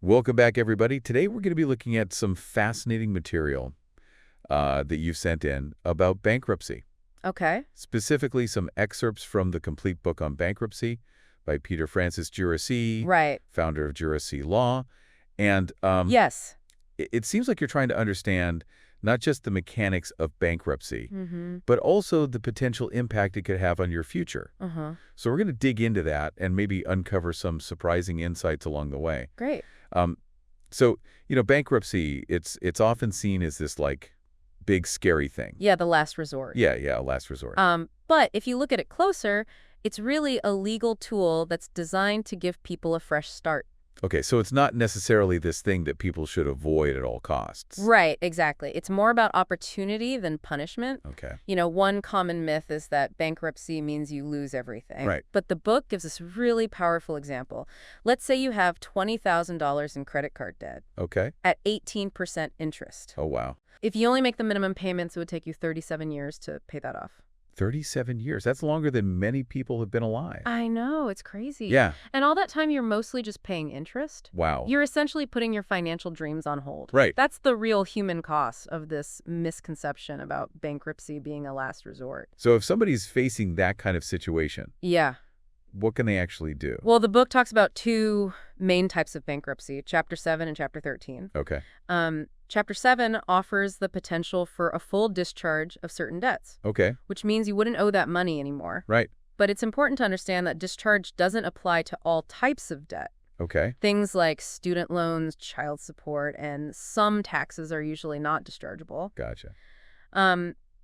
Welcome back, everybody. Today we're going to be looking at some fascinating material that you've sent in about bankruptcy. Okay. Specifically, some excerpts from the complete book on bankruptcy by Peter Francis Geraci, Right. founder of Geraci Law. And Yes. it seems like you're trying to understand not just the mechanics of bankruptcy, Mm-hmm. but also the potential impact it could have on your future. Uh-huh. So we're going to dig into that and maybe uncover some surprising insights along the way. Great. Um, bankruptcy, it's often seen as this, like, big, scary thing. Yeah, the last resort. Yeah, a last resort. But if you look at it closer, it's really a legal tool that's designed to give people a fresh start. Okay, so it's not necessarily this thing that people should avoid at all costs. Right, exactly. It's more about opportunity than punishment. Okay. One common myth is that bankruptcy means you lose everything. Right. But the book gives us a really powerful example. Let's say you have $20,000 in credit card debt Okay. at 18% interest. Oh, wow. If you only make the minimum payments, it would take you 37 years to pay that off. 37 years. That's longer than many people have been alive. I know, it's crazy. Yeah. And all that time, you're mostly just paying interest. Wow. You're essentially putting your financial dreams on hold. Right. That's the real human cost of this misconception about bankruptcy being a last resort. So if somebody's facing that kind of situation, Yeah. what can they actually do? Well, the book talks about two main types of bankruptcy, Chapter 7 and Chapter 13. Okay. Chapter 7 offers the potential for a full discharge of certain debts, Okay. which means you wouldn't owe that money anymore. Right. But it's important to understand that discharge doesn't apply to all types of debt. Okay. Things like student loans, child support, and some taxes are usually not dischargeable. Gotcha.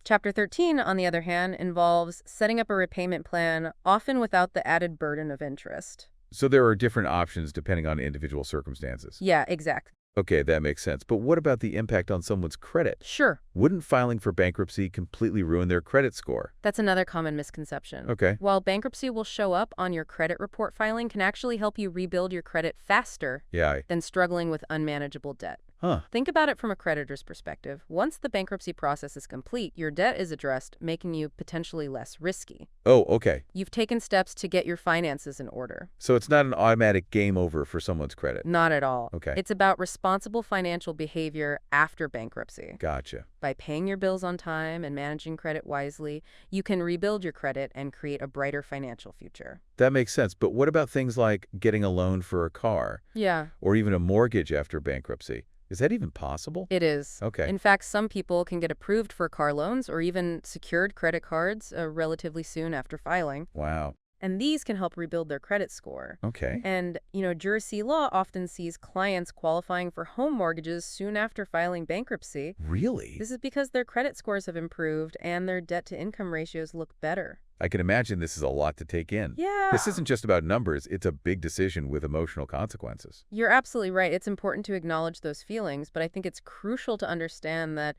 Chapter 13, on the other hand, involves setting up a repayment plan, often without the added burden of interest. So there are different options depending on individual circumstances. Yeah, exactly. Okay, that makes sense. But what about the impact on someone's credit? Sure. Wouldn't filing for bankruptcy completely ruin their credit score? That's another common misconception. Okay. While bankruptcy will show up on your credit report filing, can actually help you rebuild your credit faster Yeah. than struggling with unmanageable debt. Huh. Think about it from a creditor's perspective. Once the bankruptcy process is complete, your debt is addressed, making you potentially less risky. Oh, okay. You've taken steps to get your finances in order. So it's not an automatic game over for someone's credit. Not at all. Okay. It's about responsible financial behavior after bankruptcy. Gotcha. By paying your bills on time and managing credit wisely, you can rebuild your credit and create a brighter financial future. That makes sense. But what about things like getting a loan for a car Yeah, or even a mortgage after bankruptcy? Is that even possible? it is. Okay. In fact, some people can get approved for car loans or even secured credit cards relatively soon after filing. Wow. And these can help rebuild their credit score. Okay. And, Geraci Law often sees clients qualifying for home mortgages soon after filing bankruptcy. Really? This is because their credit scores have improved and their debt-to-income ratios look better. I can imagine this is a lot to take in. Yeah. This isn't just about numbers. It's a big decision with emotional consequences. You're absolutely right. It's important to acknowledge those feelings, but I think it's crucial to understand that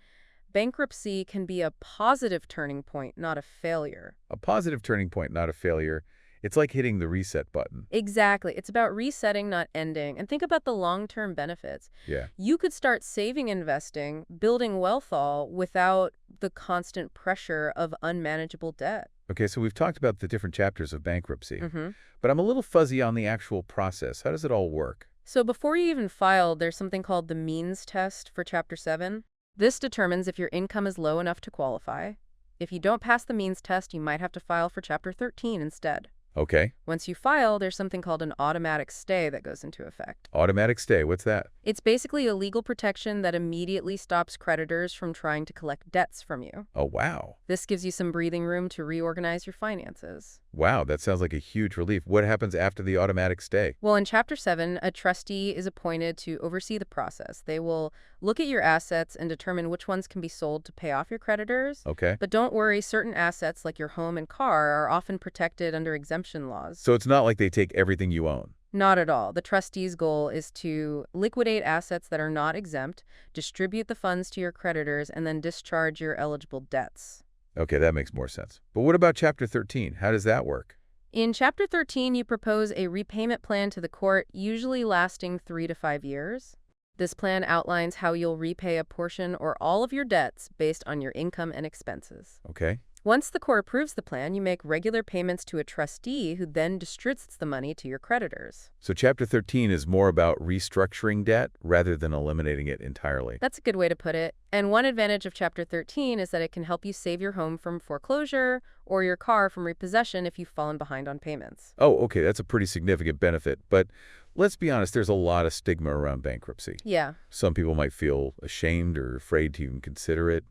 bankruptcy can be a positive turning point, not a failure. A positive turning point, not a failure. It's like hitting the reset button. Exactly. It's about resetting, not ending. And think about the long-term benefits. Yeah. You could start saving, investing, building wealth all without the constant pressure of unmanageable debt. Okay, so we've talked about the different chapters of bankruptcy, Mm-hmm. but I'm a little fuzzy on the actual process. How does it all work? So before you even file, there's something called the means test for Chapter 7. This determines if your income is low enough to qualify. If you don't pass the means test, you might have to file for Chapter 13 instead. Okay. Once you file, there's something called an automatic stay that goes into effect. Automatic stay, what's that? It's basically a legal protection that immediately stops creditors from trying to collect debts from you. Oh, wow. This gives you some breathing room to reorganize your finances. Wow, that sounds like a huge relief. What happens after the automatic stay? Well, in Chapter 7, a trustee is appointed to oversee the process. They will look at your assets and determine which ones can be sold to pay off your creditors. Okay. But don't worry, certain assets like your home and car are often protected under exemption laws. So it's not like they take everything you own. Not at all. The trustee's goal is to liquidate assets that are not exempt, distribute the funds to your creditors, and then discharge your eligible debts. Okay, that makes more sense. But what about Chapter 13? How does that work? In Chapter 13, you propose a repayment plan to the court, usually lasting 3 to 5 years. This plan outlines how you'll repay a portion or all of your debts based on your income and expenses. Okay. Once the court approves the plan, you make regular payments to a trustee who then distributes the money to your creditors. So Chapter 13 is more about restructuring debt rather than eliminating it entirely. That's a good way to put it. And one advantage of Chapter 13 is that it can help you save your home from foreclosure or your car from repossession if you've fallen behind on payments. Oh, okay, that's a pretty significant benefit. But let's be honest, there's a lot of stigma around bankruptcy. Yeah. Some people might feel ashamed or afraid to even consider it.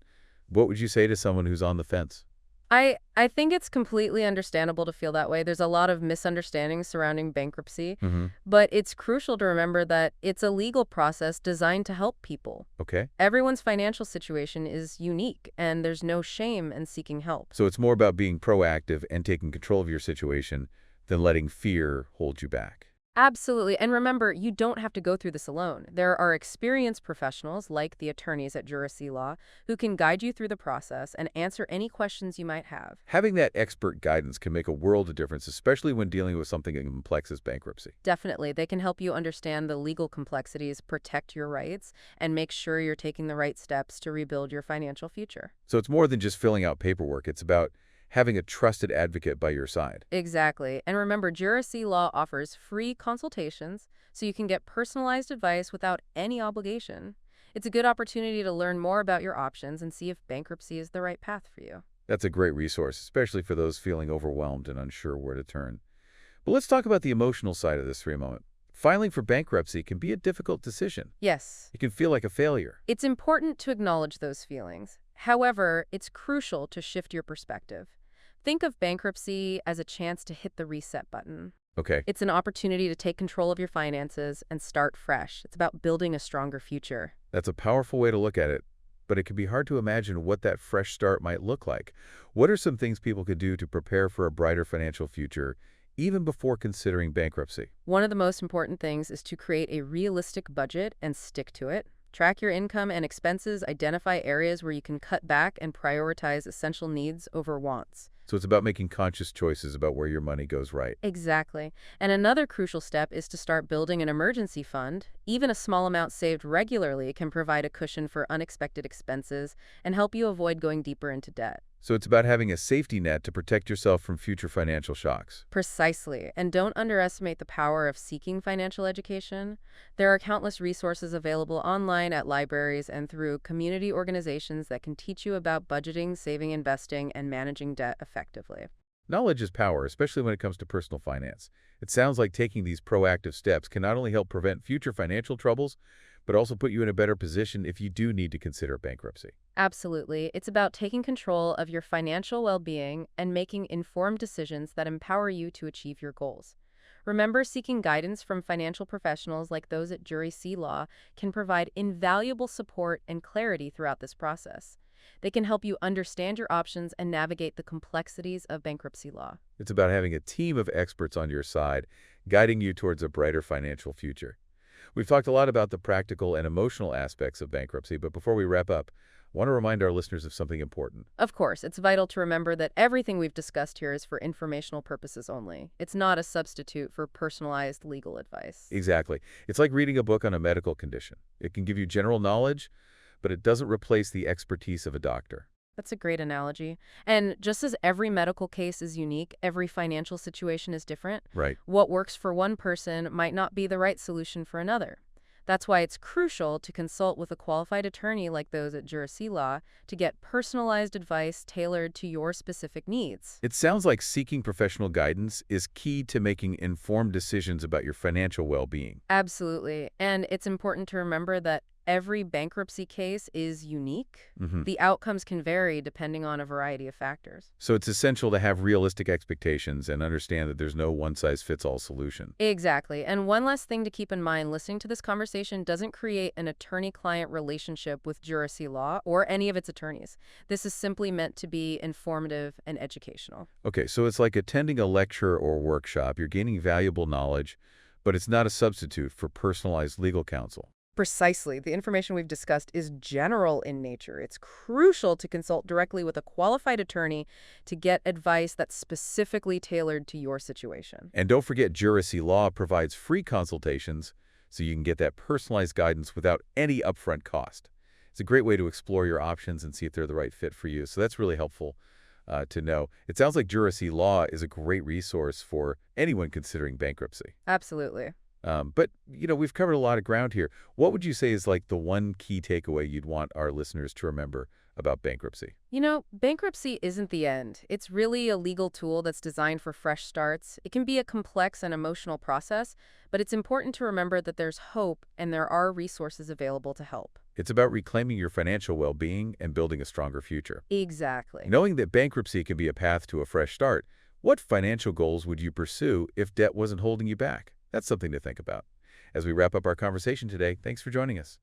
What would you say to someone who's on the fence? I think it's completely understandable to feel that way. There's a lot of misunderstandings surrounding bankruptcy, Mm-hmm. but it's crucial to remember that it's a legal process designed to help people. Okay. Everyone's financial situation is unique, and there's no shame in seeking help. So it's more about being proactive and taking control of your situation than letting fear hold you back. Absolutely. And remember, you don't have to go through this alone. There are experienced professionals, like the attorneys at Geraci Law, who can guide you through the process and answer any questions you might have. Having that expert guidance can make a world of difference, especially when dealing with something as complex as bankruptcy. Definitely. They can help you understand the legal complexities, protect your rights, and make sure you're taking the right steps to rebuild your financial future. So it's more than just filling out paperwork. It's about having a trusted advocate by your side. Exactly. And remember, Geraci Law offers free consultations, so you can get personalized advice without any obligation. It's a good opportunity to learn more about your options and see if bankruptcy is the right path for you. That's a great resource, especially for those feeling overwhelmed and unsure where to turn. But let's talk about the emotional side of this for a moment. Filing for bankruptcy can be a difficult decision. Yes, It can feel like a failure. it's important to acknowledge those feelings. However, it's crucial to shift your perspective. Think of bankruptcy as a chance to hit the reset button. Okay, It's an opportunity to take control of your finances and start fresh. It's about building a stronger future. that's a powerful way to look at it, but it can be hard to imagine what that fresh start might look like. What are some things people could do to prepare for a brighter financial future, even before considering bankruptcy? One of the most important things is to create a realistic budget and stick to it. Track your income and expenses, identify areas where you can cut back, and prioritize essential needs over wants. So it's about making conscious choices about where your money goes right. Exactly. And another crucial step is to start building an emergency fund. Even a small amount saved regularly can provide a cushion for unexpected expenses and help you avoid going deeper into debt. So it's about having a safety net to protect yourself from future financial shocks. Precisely. And don't underestimate the power of seeking financial education. There are countless resources available online at libraries and through community organizations that can teach you about budgeting, saving, investing, and managing debt effectively. Knowledge is power, especially when it comes to personal finance. It sounds like taking these proactive steps can not only help prevent future financial troubles, but also put you in a better position if you do need to consider bankruptcy. Absolutely. It's about taking control of your financial well-being and making informed decisions that empower you to achieve your goals. Remember, seeking guidance from financial professionals like those at Geraci Law can provide invaluable support and clarity throughout this process. They can help you understand your options and navigate the complexities of bankruptcy law. It's about having a team of experts on your side, guiding you towards a brighter financial future. We've talked a lot about the practical and emotional aspects of bankruptcy, but before we wrap up, I want to remind our listeners of something important. Of course, it's vital to remember that everything we've discussed here is for informational purposes only. It's not a substitute for personalized legal advice. Exactly. It's like reading a book on a medical condition. It can give you general knowledge, but it doesn't replace the expertise of a doctor. That's a great analogy. And just as every medical case is unique, every financial situation is different. Right. What works for one person might not be the right solution for another. That's why it's crucial to consult with a qualified attorney like those at Geraci Law to get personalized advice tailored to your specific needs. It sounds like seeking professional guidance is key to making informed decisions about your financial well-being. Absolutely. And it's important to remember that every bankruptcy case is unique. Hmm. The outcomes can vary depending on a variety of factors. So it's essential to have realistic expectations and understand that there's no one-size-fits-all solution. Exactly. And one last thing to keep in mind, listening to this conversation doesn't create an attorney-client relationship with Geraci Law or any of its attorneys. This is simply meant to be informative and educational. Okay, so it's like attending a lecture or workshop. You're gaining valuable knowledge, but it's not a substitute for personalized legal counsel. Precisely. The information we've discussed is general in nature. It's crucial to consult directly with a qualified attorney to get advice that's specifically tailored to your situation. And don't forget, Geraci Law provides free consultations so you can get that personalized guidance without any upfront cost. It's a great way to explore your options and see if they're the right fit for you, so that's really helpful. to know. It sounds like Geraci Law is a great resource for anyone considering bankruptcy. Absolutely. But we've covered a lot of ground here. What would you say is like the one key takeaway you'd want our listeners to remember about bankruptcy? Bankruptcy isn't the end. It's really a legal tool that's designed for fresh starts. It can be a complex and emotional process, but it's important to remember that there's hope and there are resources available to help. It's about reclaiming your financial well-being and building a stronger future. Exactly. Knowing that bankruptcy can be a path to a fresh start, what financial goals would you pursue if debt wasn't holding you back? That's something to think about. As we wrap up our conversation today, thanks for joining us.